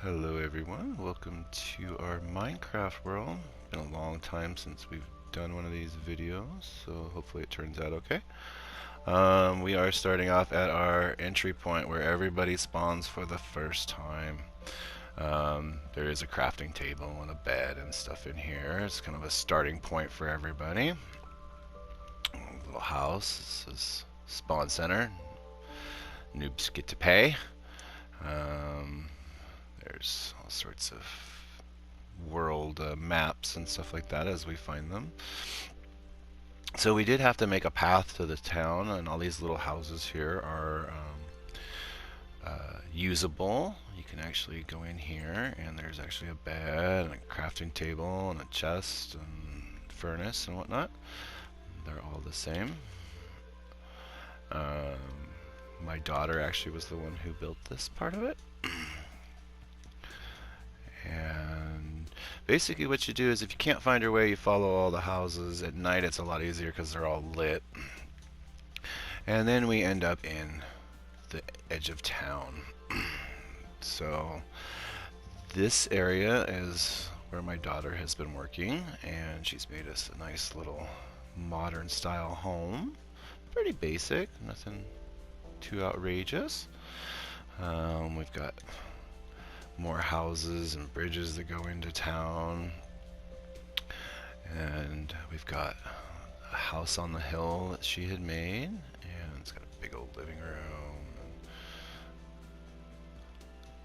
Hello everyone, welcome to our Minecraft world. Been a long time since we've done one of these videos, so hopefully it turns out okay. We are starting off at our entry point where everybody spawns for the first time. There is a crafting table and a bed and stuff in here. It's kind of a starting point for everybody. Little house, this is spawn center. Noobs get to pay. There's all sorts of world maps and stuff like that as we find them. So we did have to make a path to the town, and all these little houses here are usable. You can actually go in here, and there's actually a bed and a crafting table and a chest and furnace and whatnot. They're all the same. My daughter actually was the one who built this part of it. And basically what you do is if you can't find your way, you follow all the houses. At night it's a lot easier because they're all lit. And then we end up in the edge of town. So this area is where my daughter has been working, and she's made us a nice little modern style home. Pretty basic, nothing too outrageous. We've got more houses and bridges that go into town, and we've got a house on the hill that she had made, and it's got a big old living room.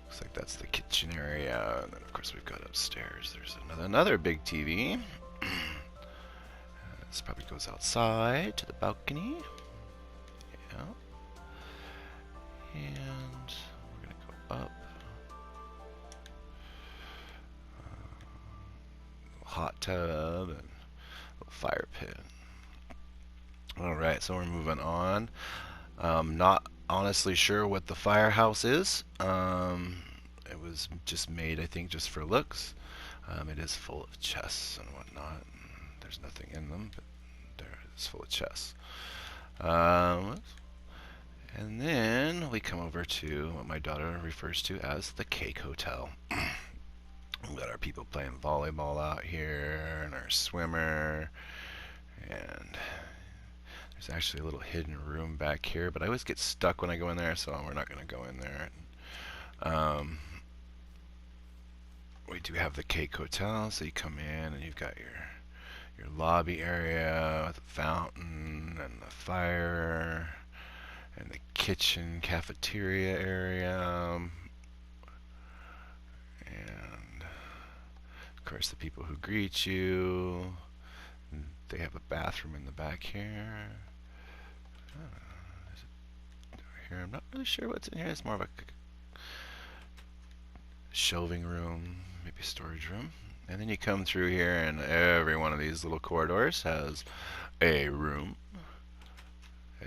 Looks like that's the kitchen area, and then of course we've got upstairs. There's another big TV. This probably goes outside to the balcony. Yeah. And we're gonna go up. Hot tub and a fire pit. Alright, so we're moving on. Not honestly sure what the firehouse is. It was just made, I think, just for looks. It is full of chests and whatnot. There's nothing in them, but there it's full of chests. And then we come over to what my daughter refers to as the Cake Hotel. We've got our people playing volleyball out here, and our swimmer, and there's actually a little hidden room back here, but I always get stuck when I go in there, so we're not going to go in there. We do have the Cake Hotel, so you come in and you've got your lobby area with a fountain and the fire and the kitchen cafeteria area. Of course, the people who greet you, they have a bathroom in the back here. Here, I'm not really sure what's in here. It's more of a shelving room, maybe storage room. And then you come through here, and every one of these little corridors has a room,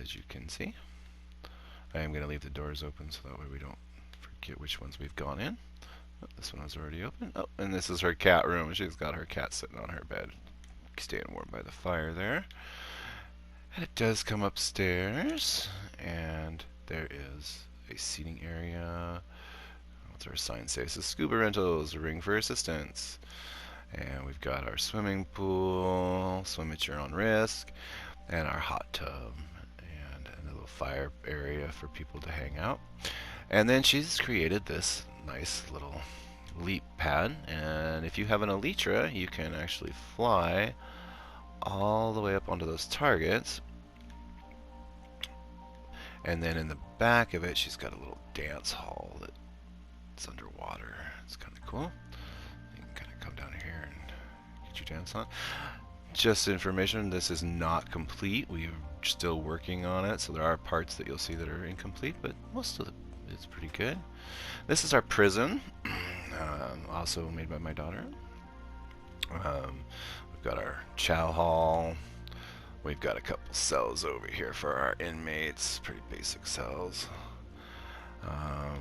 as you can see. I am going to leave the doors open so that way we don't forget which ones we've gone in. Oh, this one was already open. Oh, and this is her cat room. She's got her cat sitting on her bed, staying warm by the fire there. And it does come upstairs, and there is a seating area. What's our sign say? It says Scuba Rentals, ring for assistance. And we've got our swimming pool, swim at your own risk, and our hot tub, and a little fire area for people to hang out. And then she's created this nice little leap pad, and if you have an elytra, you can actually fly all the way up onto those targets. And then in the back of it, she's got a little dance hall that's underwater. It's kind of cool. You can kind of come down here and get your dance on. Just information, this is not complete. We're still working on it, so there are parts that you'll see that are incomplete, but most of it's pretty good. This is our prison, also made by my daughter. We've got our chow hall. We've got a couple cells over here for our inmates, pretty basic cells.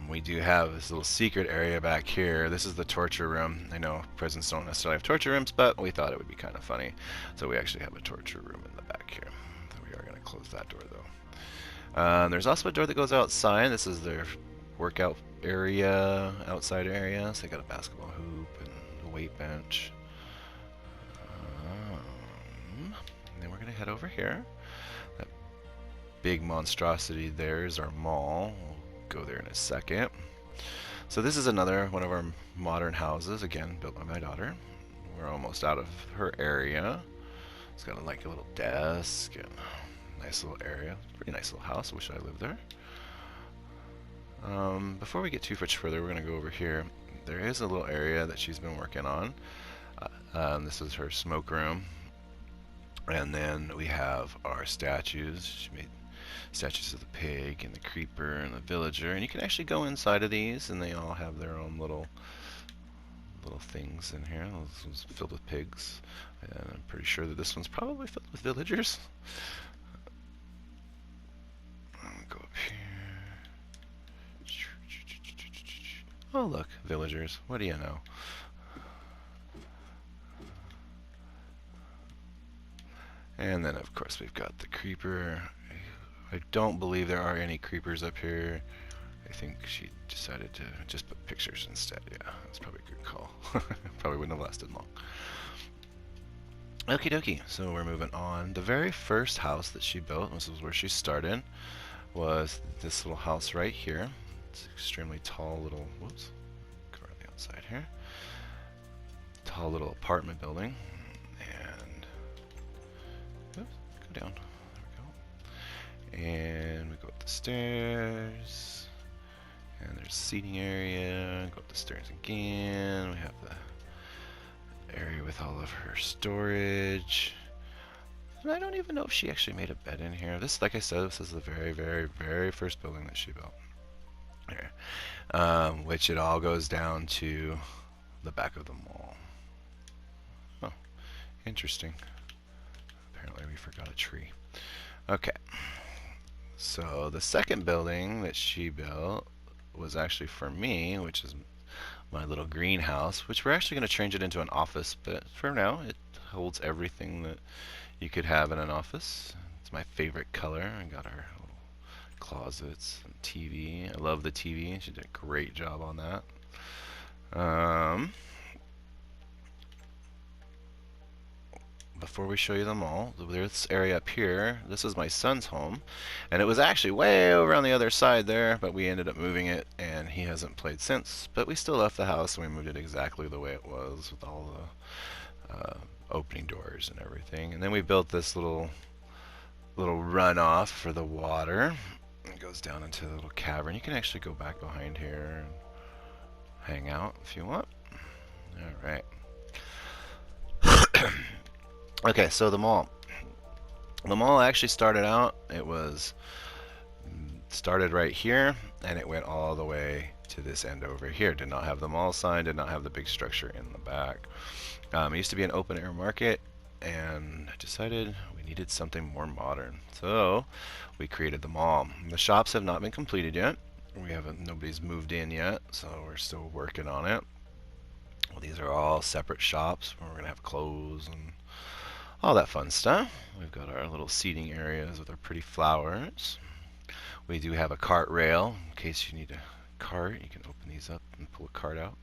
We do have this little secret area back here. This is the torture room. I know prisons don't necessarily have torture rooms, but we thought it would be kind of funny. So we actually have a torture room in the back here. So we are going to close that door though. There's also a door that goes outside. This is their workout area, outside area. So they got a basketball hoop and a weight bench. And then we're gonna head over here. That big monstrosity there is our mall. We'll go there in a second. So this is another one of our modern houses, again built by my daughter. We're almost out of her area. It's got like a little desk and a nice little area. Pretty nice little house. I wish I lived there. Before we get too much further, we're going to go over here. There is a little area that she's been working on. This is her smoke room. And then we have our statues. She made statues of the pig and the creeper and the villager. And you can actually go inside of these, and they all have their own little things in here. This one's filled with pigs. And I'm pretty sure that this one's probably filled with villagers. Go up here. Oh look, villagers. What do you know? And then of course we've got the creeper. I don't believe there are any creepers up here. I think she decided to just put pictures instead. Yeah, that's probably a good call. Probably wouldn't have lasted long. Okie dokie, so we're moving on. The very first house that she built, this is where she started, was this little house right here. It's extremely tall little, whoops, go around the outside here. Tall little apartment building. And, oops, go down, there we go. And we go up the stairs. And there's seating area, go up the stairs again. We have the area with all of her storage. And I don't even know if she actually made a bed in here. This, like I said, this is the very, very, very first building that she built. Here. Which it all goes down to the back of the mall. Oh, interesting. Apparently we forgot a tree. Okay. So the second building that she built was actually for me, which is my little greenhouse, which we're actually going to change it into an office, but for now it holds everything that you could have in an office. It's my favorite color. I got our little closets and TV. I love the TV. She did a great job on that. Before we show you them all, there's this area up here. This is my son's home, and it was actually way over on the other side there, but we ended up moving it, and he hasn't played since. But we still left the house, and we moved it exactly the way it was, with all the opening doors and everything. And then we built this little runoff for the water. It goes down into the little cavern. You can actually go back behind here and hang out if you want. All right. Okay, so the mall. The mall actually started out, it was started right here, and it went all the way to this end over here. Did not have the mall sign, did not have the big structure in the back. It used to be an open air market, and I decided we needed something more modern. So we created the mall. The shops have not been completed yet. Nobody's moved in yet, so we're still working on it. Well, these are all separate shops where we're gonna have clothes and all that fun stuff. We've got our little seating areas with our pretty flowers. We do have a cart rail in case you need a cart. You can open these up and pull a cart out.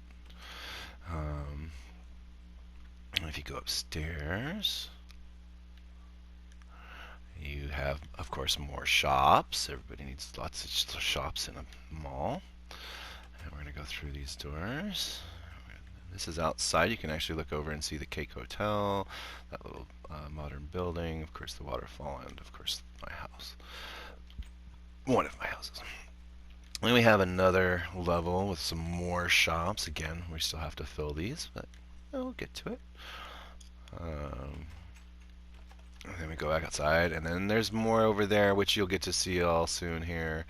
And if you go upstairs, you have, of course, more shops. Everybody needs lots of shops in a mall. And we're going to go through these doors. This is outside. You can actually look over and see the Cake Hotel, that little modern building, of course the waterfall, and of course my house. One of my houses. Then we have another level with some more shops. Again, we still have to fill these, but we'll get to it. And then we go back outside, and then there's more over there, which you'll get to see all soon here.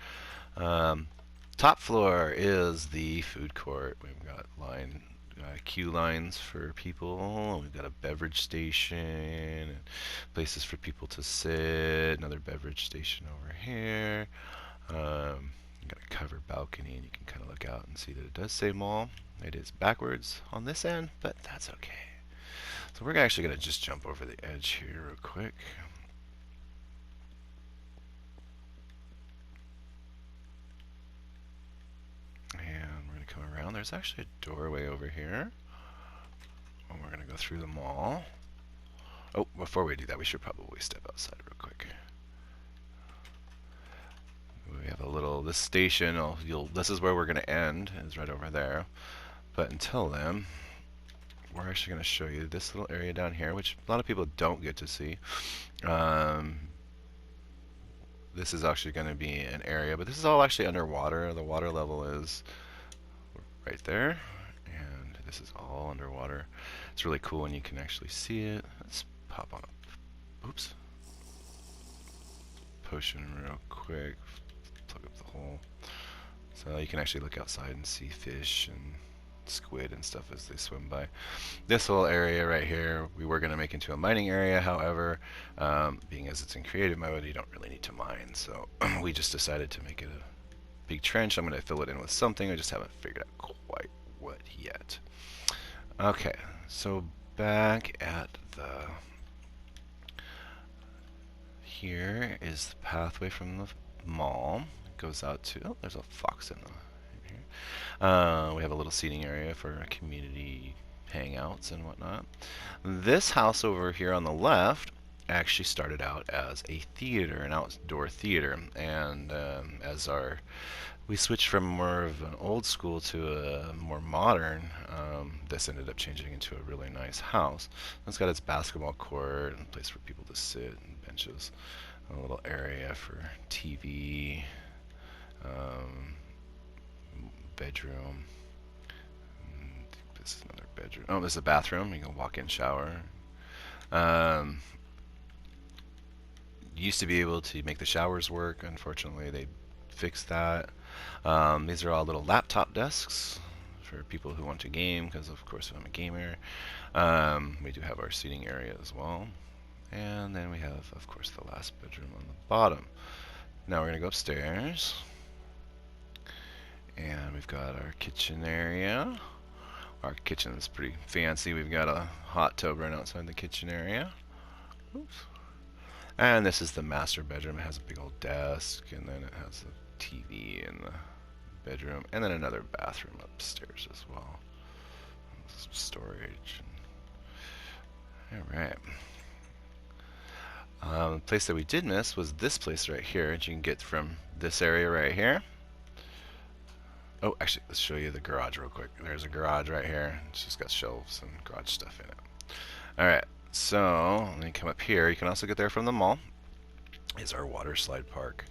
Top floor is the food court. We've got queue lines for people. We've got a beverage station and places for people to sit. Another beverage station over here. You've got a covered balcony, and you can kind of look out and see that it does say mall. It is backwards on this end, but that's okay. So we're actually going to just jump over the edge here real quick. there's actually a doorway over here. And we're going to go through the mall. Oh, before we do that, we should probably step outside real quick. We have a little, this station, this is where we're going to end, is right over there. But until then, we're actually going to show you this little area down here, which a lot of people don't get to see. This is actually going to be an area, but this is all actually underwater. The water level is right there, and this is all underwater. It's really cool when you can actually see it. Let's pop on a, oops, potion real quick, plug up the hole. So you can actually look outside and see fish and squid and stuff as they swim by. This whole area right here we were going to make into a mining area, however, being as it's in creative mode, you don't really need to mine, so we just decided to make it a big trench. I'm going to fill it in with something, I just haven't figured out quite what yet. Okay, so back at the, here is the pathway from the mall. It goes out to, oh, there's a fox in here. We have a little seating area for community hangouts and whatnot. This house over here on the left actually started out as a theater, an outdoor theater, and we switched from more of an old school to a more modern, this ended up changing into a really nice house. It's got its basketball court and a place for people to sit and benches, a little area for TV, bedroom. This is another bedroom. Oh, this is a bathroom. You can walk in, shower. Used to be able to make the showers work. Unfortunately, they fixed that. These are all little laptop desks for people who want to game, because of course I'm a gamer. We do have our seating area as well. And then we have, of course, the last bedroom on the bottom. Now we're going to go upstairs. And we've got our kitchen area. Our kitchen is pretty fancy. We've got a hot tub right outside the kitchen area. Oops. And this is the master bedroom. It has a big old desk, and then it has a TV in the bedroom, and then another bathroom upstairs as well. Some storage. Alright. The place that we did miss was this place right here, that you can get from this area right here. Oh, actually, let's show you the garage real quick. There's a garage right here. It's just got shelves and garage stuff in it. Alright, so let me come up here. You can also get there from the mall. Is our water slide park.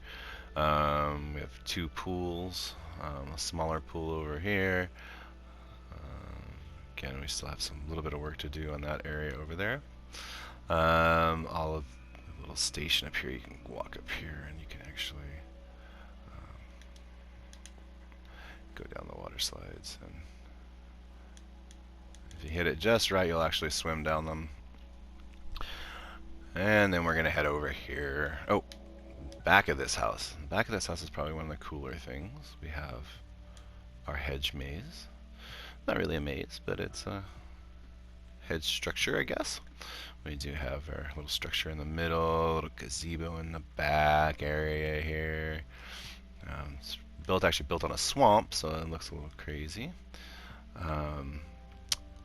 We have two pools. A smaller pool over here. Again, we still have some little bit of work to do on that area over there. All of the little station up here. You can walk up here and you can actually go down the water slides, and if you hit it just right, you'll actually swim down them. And then we're gonna head over here. Oh, back of this house. The back of this house is probably one of the cooler things. We have our hedge maze. Not really a maze, but it's a hedge structure, I guess. We do have our little structure in the middle, little gazebo in the back area here. It's actually built on a swamp, so it looks a little crazy.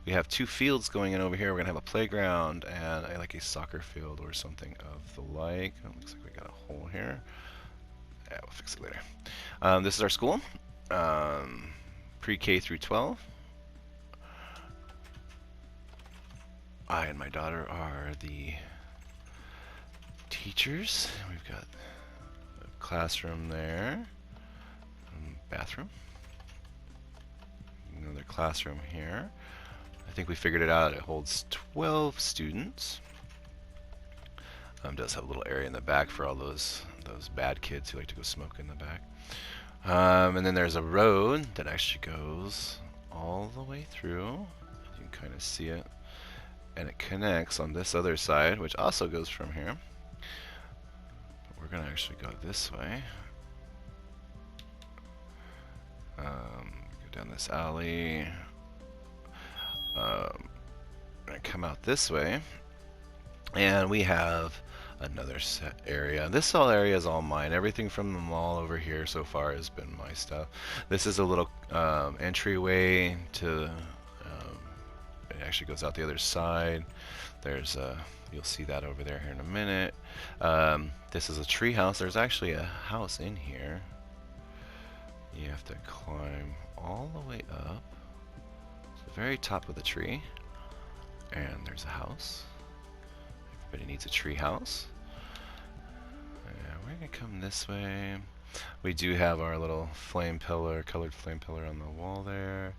We have two fields going in over here. We're gonna have a playground and like a soccer field or something of the like. It looks like we got a hole here. Yeah, we'll fix it later. This is our school, pre-K through 12. I and my daughter are the teachers. We've got a classroom there. Bathroom. Another classroom here. I think we figured it out. It holds 12 students. Does have a little area in the back for all those bad kids who like to go smoke in the back. And then there's a road that actually goes all the way through. You can kind of see it. And it connects on this other side, which also goes from here. But we're going to actually go this way. Go down this alley. Gonna come out this way, and we have another set area. This whole area is all mine. Everything from the mall over here so far has been my stuff. This is a little entryway to. It actually goes out the other side. There's a. You'll see that over there here in a minute. This is a tree house. There's actually a house in here. You have to climb all the way up to the very top of the tree, and there's a house. Everybody needs a tree house. And we're gonna come this way. We do have our little flame pillar, colored flame pillar on the wall there.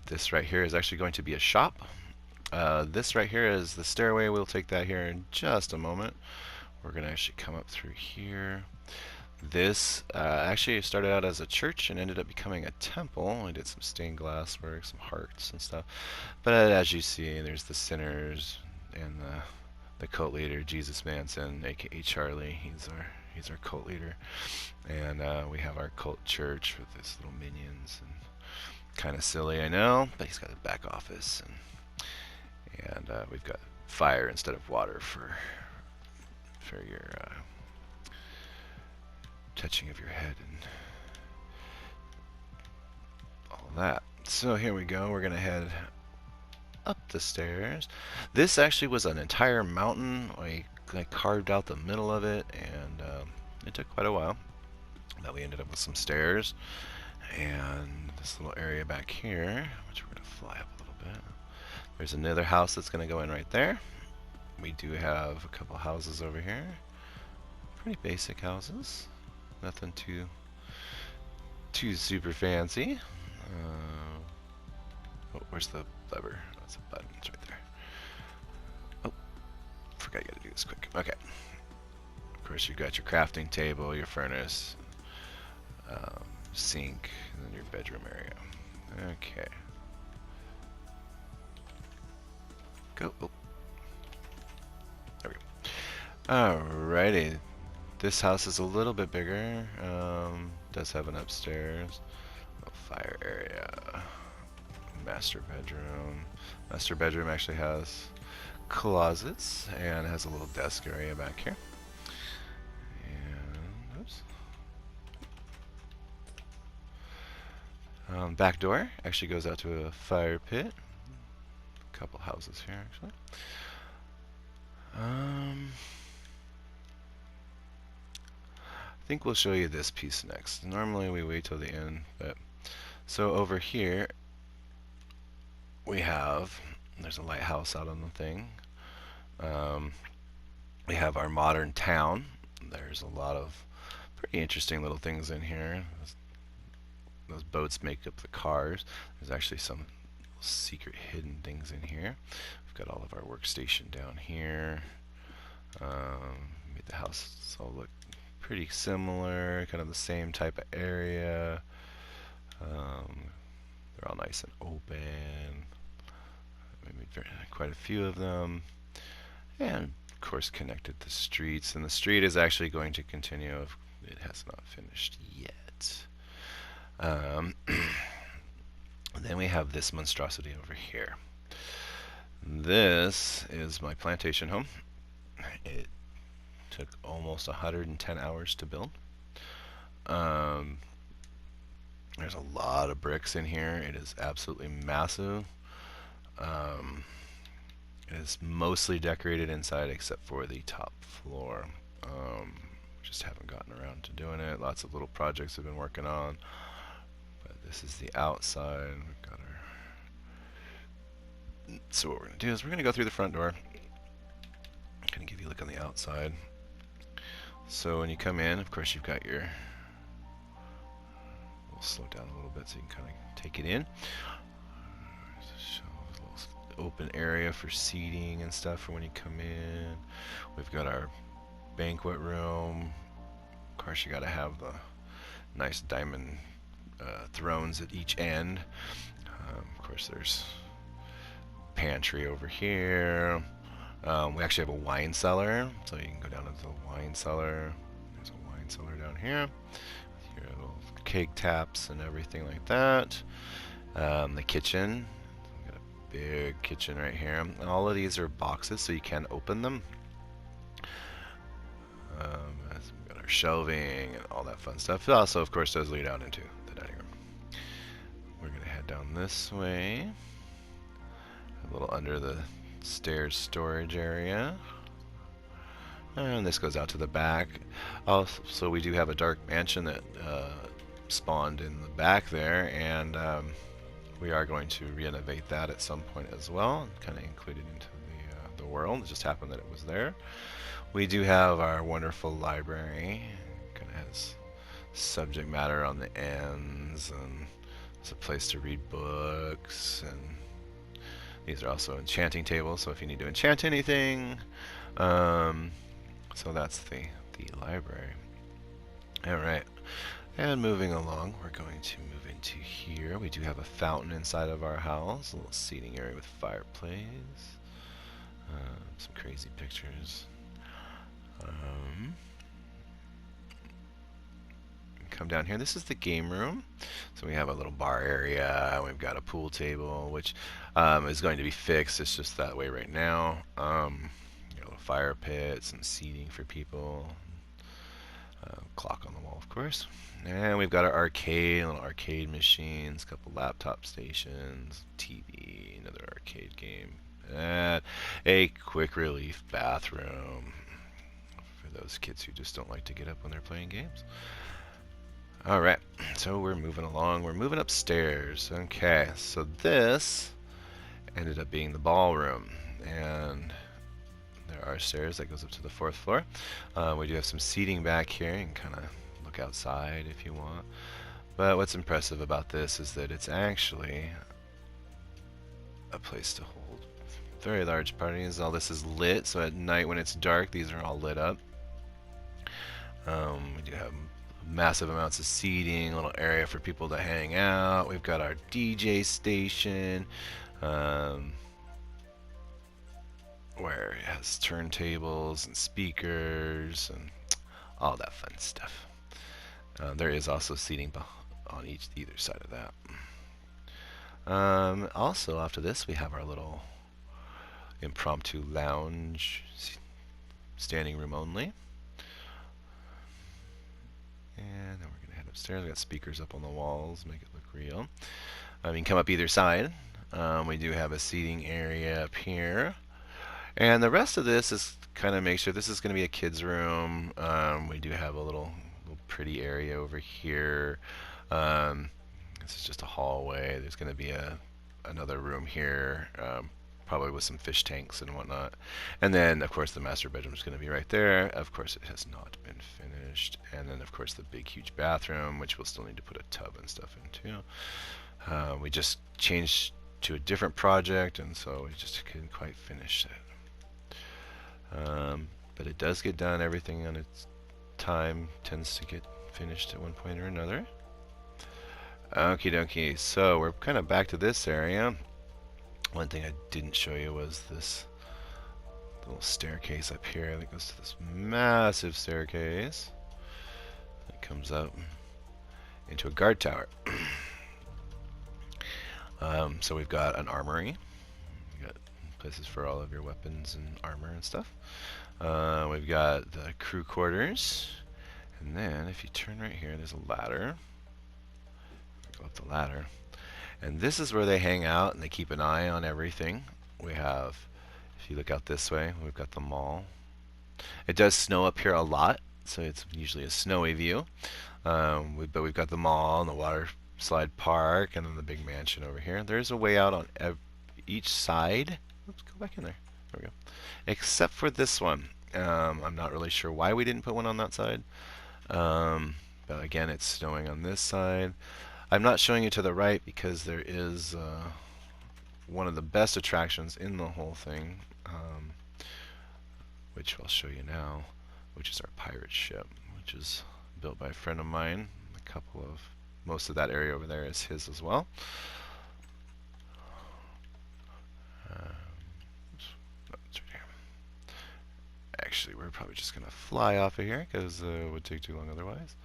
This right here is actually going to be a shop. This right here is the stairway. We'll take that here in just a moment. We're gonna actually come up through here. This actually started out as a church and ended up becoming a temple. We did some stained glass work, some hearts and stuff. But as you see, there's the sinners and the cult leader, Jesus Manson, aka Charlie. He's our cult leader. And we have our cult church with his little minions. And kind of silly, I know, but he's got a back office. And we've got fire instead of water for your touching of your head and all that. So here we go. We're gonna head up the stairs. This actually was an entire mountain. I carved out the middle of it, and it took quite a while. But we ended up with some stairs and this little area back here, which we're gonna fly up a little bit. There's another house that's gonna go in right there. We do have a couple houses over here. Pretty basic houses. Nothing too super fancy. Oh, where's the lever? That's a button. It's right there. Oh, forgot you got to do this quick. Okay. Of course, you've got your crafting table, your furnace, sink, and then your bedroom area. Okay. Go. Oh. There we go. Alrighty. This house is a little bit bigger. Does have an upstairs, a fire area, master bedroom. Master bedroom actually has closets and has a little desk area back here. And oops. Back door actually goes out to a fire pit. A couple houses here actually. I think we'll show you this piece next. Normally we wait till the end, but so over here we have, there's a lighthouse out on the thing. We have our modern town. There's a lot of pretty interesting little things in here. Those boats make up the cars. There's actually some secret hidden things in here. We've got all of our workstation down here. Made the house all look pretty similar, kind of the same type of area. They're all nice and open. We made quite a few of them, and of course connected the streets. And the street is actually going to continue. It has not finished yet. Then we have this monstrosity over here. This is my plantation home. It took almost 110 hours to build. There's a lot of bricks in here. It is absolutely massive. It is mostly decorated inside except for the top floor. Just haven't gotten around to doing it. Lots of little projects I've been working on. But this is the outside. We've got our... So what we're going to do is we're going to go through the front door. I'm going to give you a look on the outside. So when you come in, of course, you've got your... We'll slow down a little bit so you can kind of take it in. There's a little open area for seating and stuff for when you come in. We've got our banquet room. Of course, you got to have the nice diamond thrones at each end. Of course, there's pantry over here. We actually have a wine cellar, so you can go down into the wine cellar. There's a wine cellar down here with your little cake taps and everything like that. The kitchen, we've got a big kitchen right here. All of these are boxes, so you can open them. As we've got our shelving and all that fun stuff. It also, of course, does lead out into the dining room. We're going to head down this way. A little under the stairs storage area. And this goes out to the back. Also, we do have a dark mansion that spawned in the back there, and we are going to renovate that at some point as well, kind of include it into the world. It just happened that it was there. We do have our wonderful library. Kind of has subject matter on the ends, and it's a place to read books, and these are also enchanting tables, so if you need to enchant anything. So that's the library. Alright, and moving along, we're going to move into here. We do have a fountain inside of our house, a little seating area with fireplace, some crazy pictures. Come down here. This is the game room. So we have a little bar area. We've got a pool table, which is going to be fixed. It's just that way right now. Fire pit, some seating for people, clock on the wall, of course, and we've got our arcade, little arcade machines, a couple laptop stations, TV, another arcade game, and a quick relief bathroom for those kids who just don't like to get up when they're playing games. Alright, so we're moving along, we're moving upstairs. Okay, so this ended up being the ballroom, and there are stairs that goes up to the 4th floor. We do have some seating back here. You can kind of look outside if you want. But what's impressive about this is that it's actually a place to hold very large parties. All this is lit, so at night when it's dark, these are all lit up. We do have massive amounts of seating, a little area for people to hang out. We've got our DJ station. Where it has turntables and speakers and all that fun stuff. There is also seating on either side of that. Also, after this, we have our little impromptu lounge, standing room only. And then we're going to head upstairs. We got speakers up on the walls, make it look real. You can come up either side. We do have a seating area up here. And the rest of this is kind of make sure this is going to be a kid's room. We do have a little pretty area over here. This is just a hallway. There's going to be another room here, probably with some fish tanks and whatnot. And then, of course, the master bedroom is going to be right there. Of course, it has not been finished. And then, of course, the big, huge bathroom, which we'll still need to put a tub and stuff into. We just changed to a different project, and so we just couldn't quite finish it. But it does get done. Everything on its time tends to get finished at one point or another. Okie dokie. So we're kind of back to this area. One thing I didn't show you was this little staircase up here that goes to this massive staircase that comes up into a guard tower. So we've got an armory. We've got places for all of your weapons and armor and stuff. We've got the crew quarters, and then if you turn right here, there's a ladder. Go up the ladder, and this is where they hang out and they keep an eye on everything. We have, if you look out this way, we've got the mall. It does snow up here a lot, so it's usually a snowy view. But we've got the mall and the water slide park, and then the big mansion over here. There's a way out on each side. Let's go back in there. There we go. Except for this one. I'm not really sure why we didn't put one on that side. But again, it's snowing on this side. I'm not showing you to the right because there is one of the best attractions in the whole thing, which I'll show you now, which is our pirate ship, which is built by a friend of mine. Most of that area over there is his as well. Actually, we're probably just going to fly off of here because it would take too long otherwise.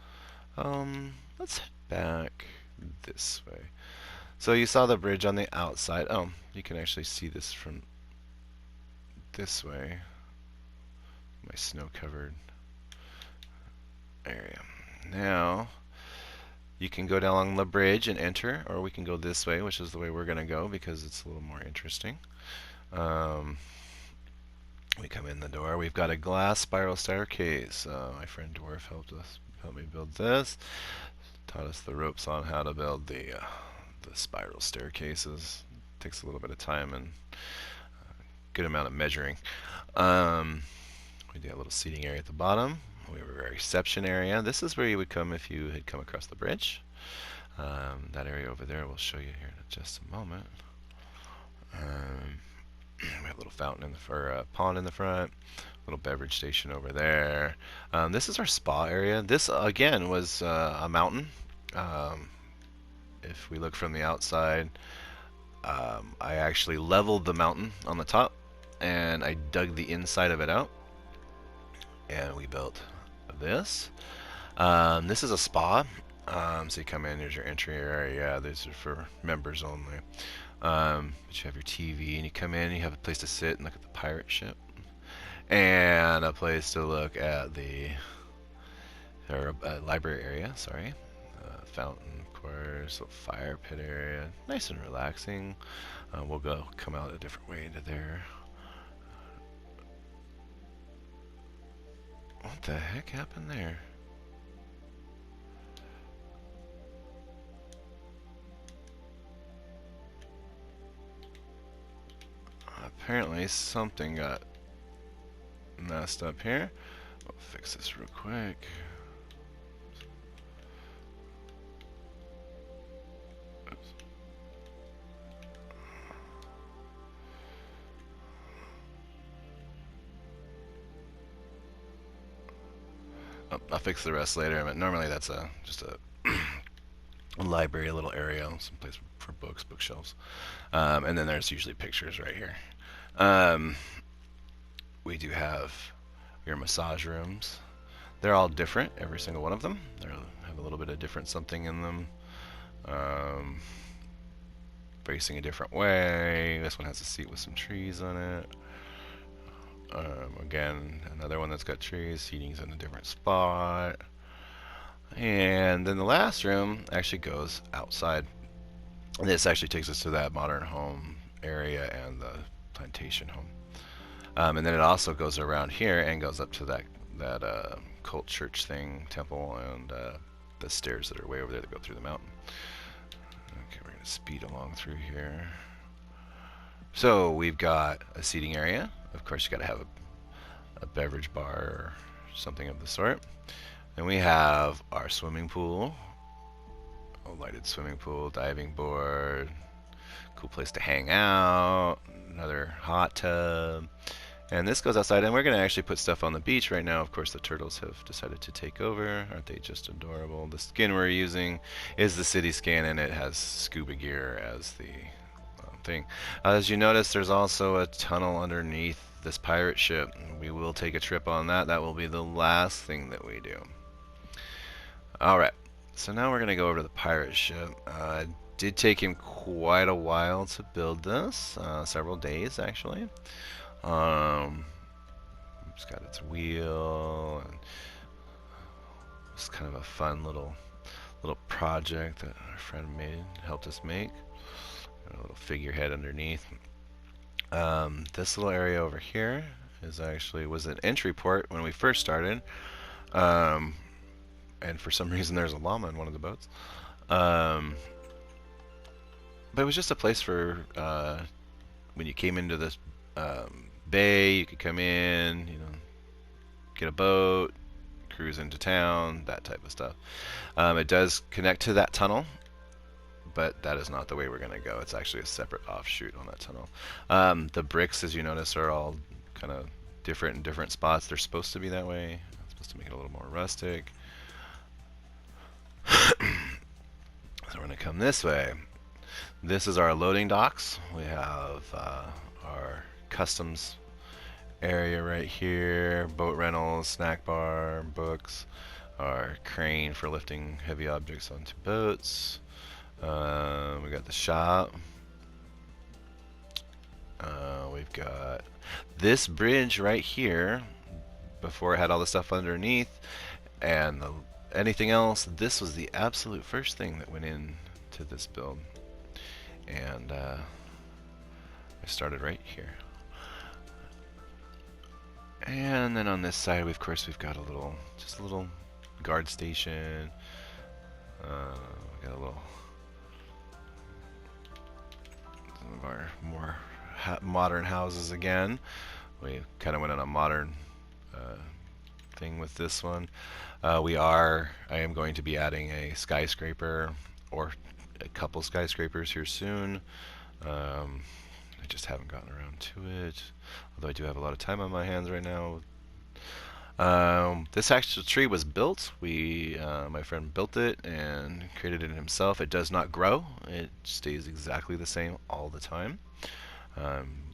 Let's head back this way. So you saw the bridge on the outside. Oh, you can actually see this from this way. My snow-covered area. Now, you can go down along the bridge and enter, or we can go this way, which is the way we're going to go because it's a little more interesting. We come in the door. We've got a glass spiral staircase. My friend Dwarf helped me build this. Taught us the ropes on how to build the spiral staircases. Takes a little bit of time and good amount of measuring. We do a little seating area at the bottom. We have a reception area. This is where you would come if you had come across the bridge. That area over there we'll show you here in just a moment. We have a little fountain in the pond in the front. Little beverage station over there. This is our spa area. This again was a mountain. If we look from the outside, I actually leveled the mountain on the top and I dug the inside of it out and we built this. This is a spa. So you come in, here's your entry area. These are for members only. But you have your TV and you come in, you have a place to sit and look at the pirate ship. And a place to look at the library area, sorry. Fountain, of course, little fire pit area. Nice and relaxing. We'll come out a different way into there. What the heck happened there? Apparently something got messed up here. I'll fix this real quick. Oops. I'll fix the rest later. But normally that's just a library, a little area, some place for books, bookshelves, and then there's usually pictures right here. We do have your massage rooms. They're all different, every single one of them. They have a little bit of different something in them. Facing a different way. This one has a seat with some trees on it. Again, another one that's got trees. Seating's in a different spot. And then the last room actually goes outside. And this actually takes us to that modern home area and the plantation home. And then it also goes around here and goes up to that cult church thing, temple, and the stairs that are way over there that go through the mountain. Okay, we're going to speed along through here. So we've got a seating area. Of course, you got to have a beverage bar or something of the sort. And we have our swimming pool, a lighted swimming pool, diving board, cool place to hang out, another hot tub. And this goes outside, and we're going to actually put stuff on the beach right now. Of course, the turtles have decided to take over. Aren't they just adorable? The skin we're using is the city skin, and it has scuba gear as the thing. As you notice, there's also a tunnel underneath this pirate ship. We will take a trip on that. That will be the last thing that we do. Alright, so now we're going to go over to the pirate ship. It did take him quite a while to build this, several days actually. It's got its wheel, and it's kind of a fun little project that our friend helped us make. Got a little figurehead underneath. This little area over here was an entry port when we first started. And for some reason there's a llama in one of the boats. But it was just a place for when you came into this bay, you could come in, get a boat, cruise into town, that type of stuff. It does connect to that tunnel, but that is not the way we're going to go. It's actually a separate offshoot on that tunnel. The bricks, as you notice, are all kind of different in different spots. They're supposed to be that way. It's supposed to make it a little more rustic. So we're going to come this way. This is our loading docks. We have our customs area right here, boat rentals, snack bar, books, our crane for lifting heavy objects onto boats. We got the shop. We've got this bridge right here. Before it had all the stuff underneath, and anything else. This was the absolute first thing that went into this build, and I started right here. And then on this side, of course, we've got just a little guard station. We got a little, some of our more modern houses again. We kind of went on a modern thing with this one. I am going to be adding a skyscraper or a couple skyscrapers here soon. I just haven't gotten around to it, although I do have a lot of time on my hands right now. This actual tree was built. My friend built it and created it himself. It does not grow. It stays exactly the same all the time.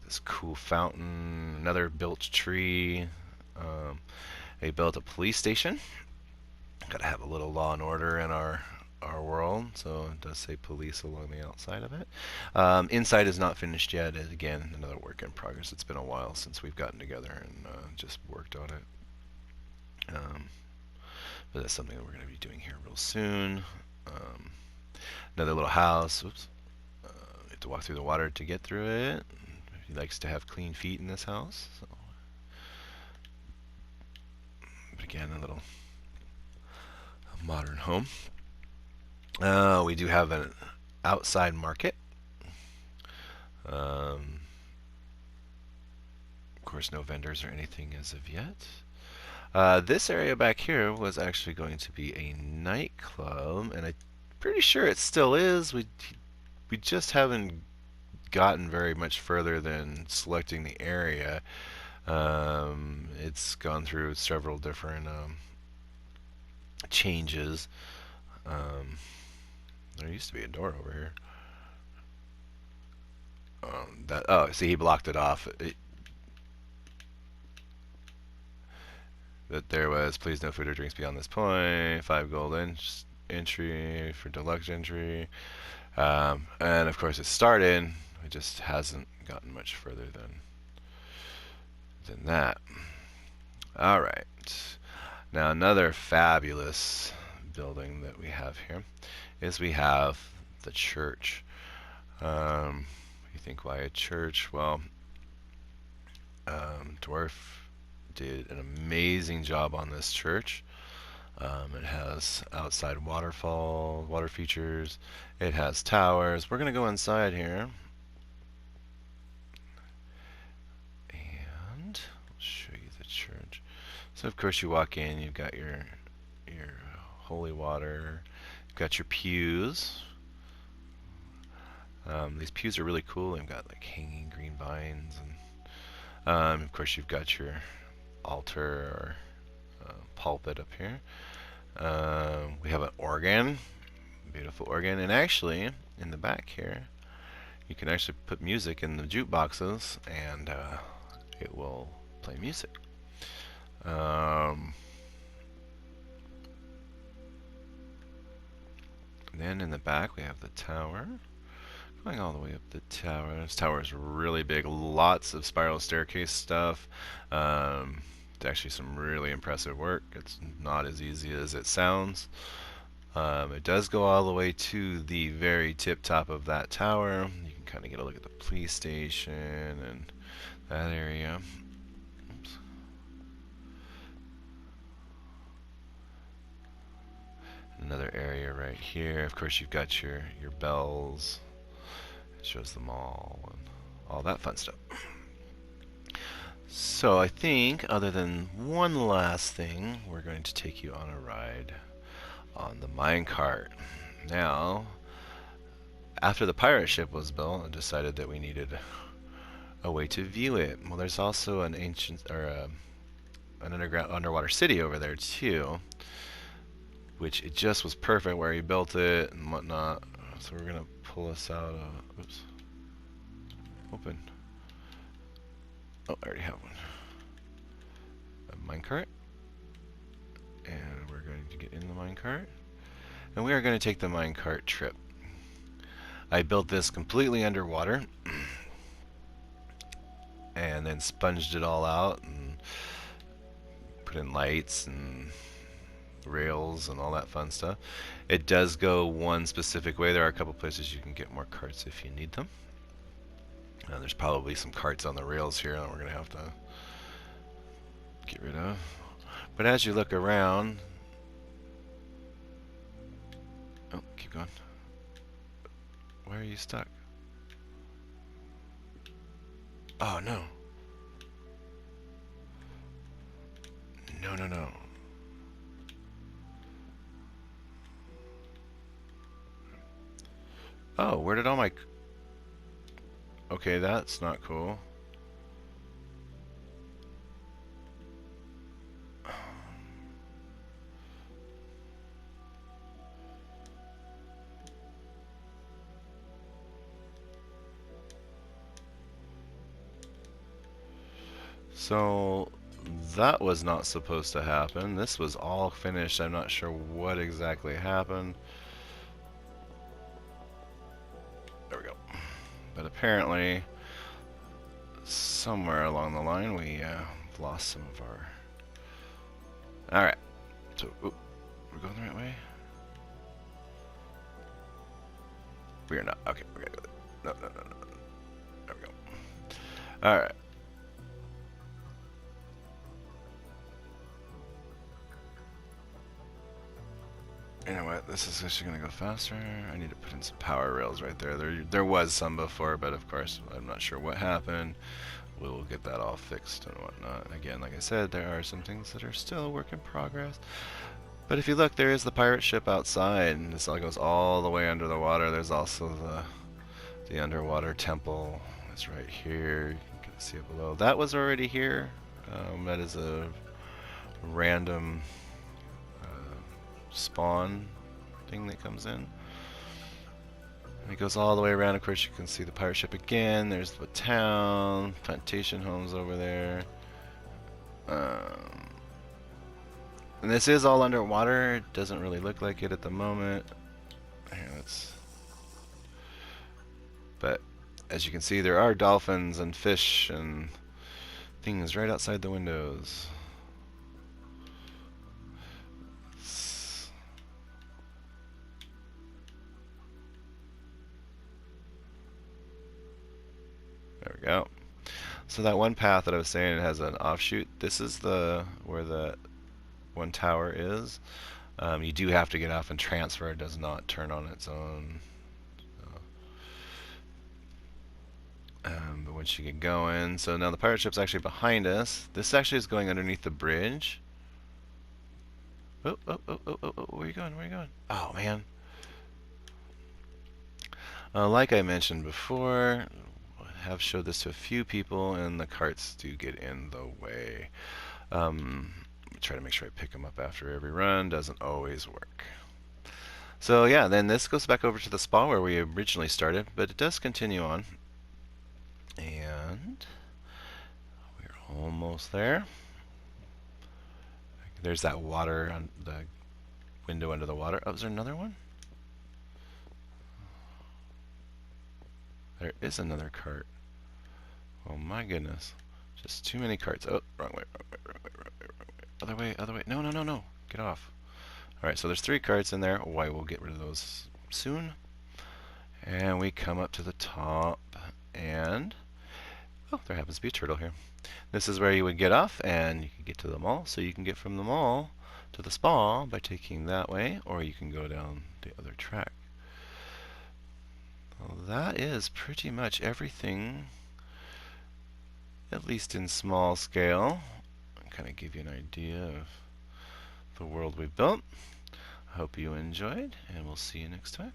This cool fountain, another built tree. They built a police station. Got to have a little law and order in our world, so it does say police along the outside of it. Inside is not finished yet. Again, another work in progress. It's been a while since we've gotten together and just worked on it. But that's something that we're going to be doing here real soon. Another little house. Oops. We have to walk through the water to get through it. He likes to have clean feet in this house. So. But again, a little modern home. We do have an outside market. Of course, no vendors or anything as of yet. This area back here was actually going to be a nightclub, and I'm pretty sure it still is. We just haven't gotten very much further than selecting the area. It's gone through several different changes. There used to be a door over here. See, he blocked it off. That there was, please no food or drinks beyond this point. 5 gold entry for deluxe entry. And of course, it started. It just hasn't gotten much further than that. All right. Now another fabulous building that we have here is we have the church. You think, why a church? Well, Dwarf did an amazing job on this church. It has outside water features. It has towers. We're going to go inside here. And I'll show you the church. So of course you walk in, you've got your holy water. You've got your pews. These pews are really cool. They've got like hanging green vines, and of course you've got your altar or pulpit up here. We have an organ, beautiful organ, and actually in the back here you can actually put music in the jukeboxes and it will play music. Then in the back we have the tower. Going all the way up the tower. This tower is really big. Lots of spiral staircase stuff. It's actually some really impressive work. It's not as easy as it sounds. It does go all the way to the very tip top of that tower. You can kind of get a look at the police station and that area. Oops. Another area right here. Of course, you've got your bells. It shows them all and all that fun stuff. So I think, other than one last thing, we're going to take you on a ride on the minecart. Now, after the pirate ship was built, I decided that we needed a way to view it. Well, there's also an ancient or an underwater city over there too, which it just was perfect where he built it and whatnot. So we're gonna pull us out. Oops. Open. Oh, I already have one. A minecart. And we're going to get in the minecart. And we are going to take the minecart trip. I built this completely underwater and then sponged it all out and put in lights and rails and all that fun stuff. It does go one specific way. There are a couple places you can get more carts if you need them. There's probably some carts on the rails here that we're going to have to get rid of. But as you look around... Oh, keep going. Why are you stuck? Oh, no. No, no, no. Oh, where did all my... Okay, that's not cool. So that was not supposed to happen. This was all finished. I'm not sure what exactly happened. There we go. But apparently, somewhere along the line, we lost some of our... Alright. So, we're going the right way? We are not. Okay, we're gonna go. No, no, no, no. There we go. Alright. You know what? This is actually going to go faster. I need to put in some power rails right there. There was some before, but of course, I'm not sure what happened. We will get that all fixed and whatnot. Again, like I said, there are some things that are still a work in progress. But if you look, there is the pirate ship outside, and this all goes all the way under the water. There's also the underwater temple. It's right here. You can see it below. That was already here. That is a random spawn thing that comes in. And it goes all the way around. Of course, you can see the pirate ship again. There's the town. Plantation Home's over there. And this is all underwater. It doesn't really look like it at the moment. Here, but as you can see, there are dolphins and fish and things right outside the windows. There we go. So that one path that I was saying has an offshoot. This is where the one tower is. You do have to get off and transfer. It does not turn on its own. But once you get going, so now the pirate ship's actually behind us. This actually is going underneath the bridge. Oh, oh, oh, oh, oh, oh, where are you going? Where are you going? Oh, man. Like I mentioned before, I have showed this to a few people, and the carts do get in the way. Try to make sure I pick them up after every run. Doesn't always work. So yeah, then this goes back over to the spa where we originally started, but it does continue on. And we're almost there. There's that water on the window under the water. Oh, is there another one? There is another cart. Oh my goodness. Just too many carts. Oh, wrong way, wrong way, wrong way, wrong way, wrong way. Other way, other way. No, no, no, no. Get off. Alright, so there's 3 carts in there. Why, we'll get rid of those soon. And we come up to the top, and oh, there happens to be a turtle here. This is where you would get off, and you can get to the mall. So you can get from the mall to the spa by taking that way, or you can go down the other track. Well, that is pretty much everything, at least in small scale. Kind of give you an idea of the world we built. I hope you enjoyed, and we'll see you next time.